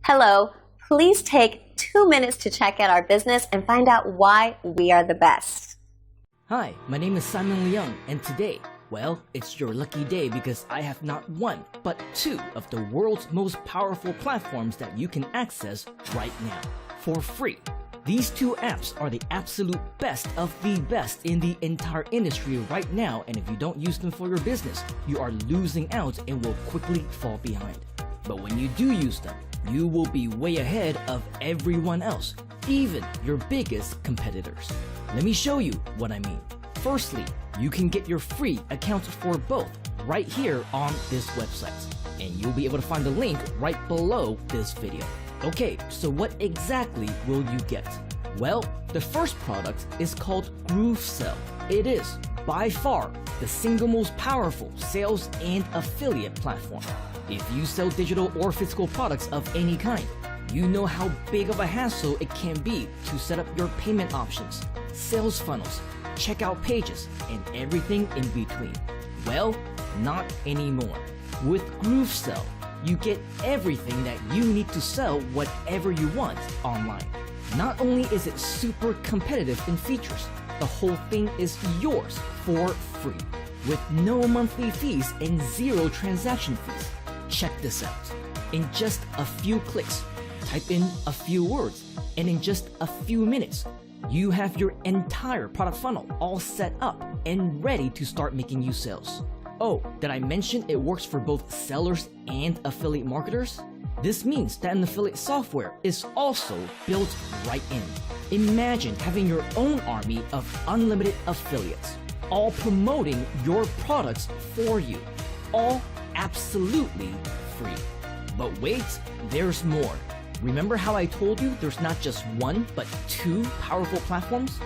Hello, please take 2 minutes to check out our business and find out why we are the best. Hi, my name is Simon Leung, and today, well, it's your lucky day because I have not one, but two of the world's most powerful platforms that you can access right now, for free. These two apps are the absolute best of the best in the entire industry right now, and if you don't use them for your business, you are losing out and will quickly fall behind. But when you do use them, you will be way ahead of everyone else, even your biggest competitors. Let me show you what I mean. Firstly, you can get your free accounts for both right here on this website, and you'll be able to find the link right below this video. Okay, so what exactly will you get? Well, the first product is called GrooveSell. It is, by far, the single most powerful sales and affiliate platform. If you sell digital or physical products of any kind, you know how big of a hassle it can be to set up your payment options, sales funnels, checkout pages, and everything in between. Well, not anymore. With GrooveSell, you get everything that you need to sell whatever you want online. Not only is it super competitive in features, the whole thing is yours for free, with no monthly fees and zero transaction fees. Check this out. In just a few clicks, type in a few words, and in just a few minutes, you have your entire product funnel all set up and ready to start making you sales. Oh, did I mention it works for both sellers and affiliate marketers? This means that an affiliate software is also built right in. Imagine having your own army of unlimited affiliates, all promoting your products for you, all absolutely free. But wait, there's more. Remember how I told you there's not just one, but two powerful platforms?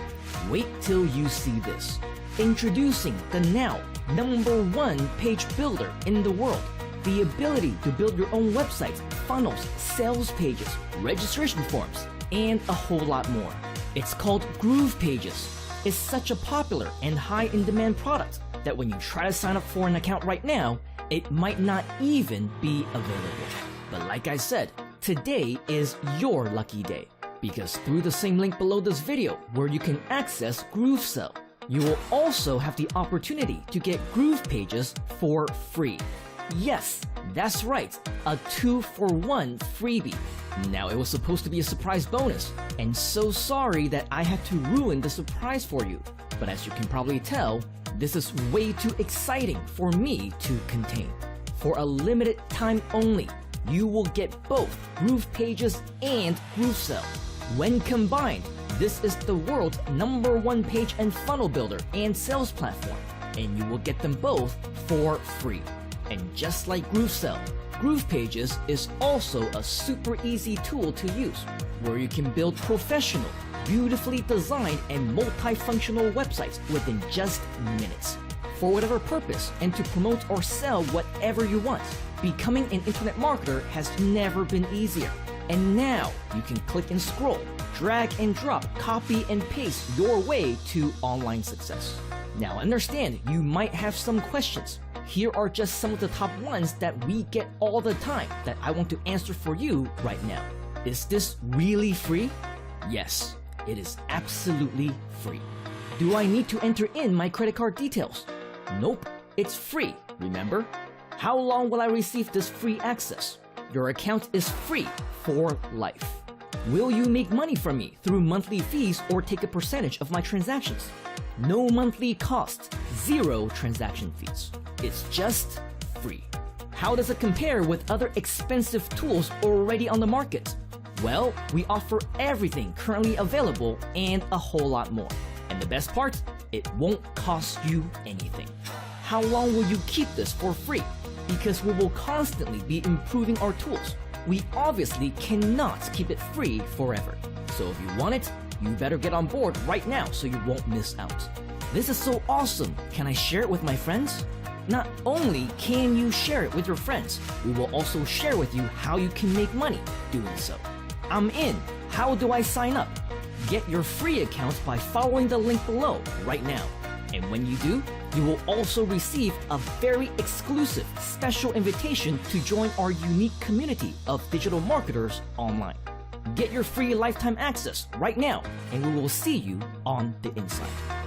Wait till you see this. Introducing the now #1 page builder in the world. The ability to build your own websites, funnels, sales pages, registration forms, and a whole lot more. It's called GroovePages. It's such a popular and high in demand product that when you try to sign up for an account right now, it might not even be available. But like I said, today is your lucky day, because through the same link below this video where you can access GrooveSell, you will also have the opportunity to get GroovePages for free. Yes, that's right, a 2-for-1 freebie. Now, it was supposed to be a surprise bonus, and so sorry that I had to ruin the surprise for you. But as you can probably tell, this is way too exciting for me to contain. For a limited time only, you will get both GroovePages and GrooveSell. When combined, this is the world's #1 page and funnel builder and sales platform, and you will get them both for free. And just like GrooveSell, GroovePages is also a super easy tool to use, where you can build professional, beautifully designed and multifunctional websites within just minutes, for whatever purpose, and to promote or sell whatever you want. Becoming an internet marketer has never been easier. And now you can click and scroll, drag and drop, copy and paste your way to online success. Now understand, you might have some questions. Here are just some of the top ones that we get all the time that I want to answer for you right now. Is this really free? Yes, it is absolutely free. Do I need to enter in my credit card details? Nope, it's free, remember? How long will I receive this free access? Your account is free for life. Will you make money from me through monthly fees or take a percentage of my transactions? No monthly cost, zero transaction fees. It's just free. How does it compare with other expensive tools already on the market? Well, we offer everything currently available and a whole lot more. And the best part, it won't cost you anything. How long will you keep this for free? Because we will constantly be improving our tools. We obviously cannot keep it free forever. So if you want it, you better get on board right now so you won't miss out. This is so awesome. Can I share it with my friends? Not only can you share it with your friends, we will also share with you how you can make money doing so. I'm in. How do I sign up? Get your free account by following the link below right now. And when you do, You will also receive a very exclusive special invitation to join our unique community of digital marketers online. Get your free lifetime access right now, and we will see you on the inside.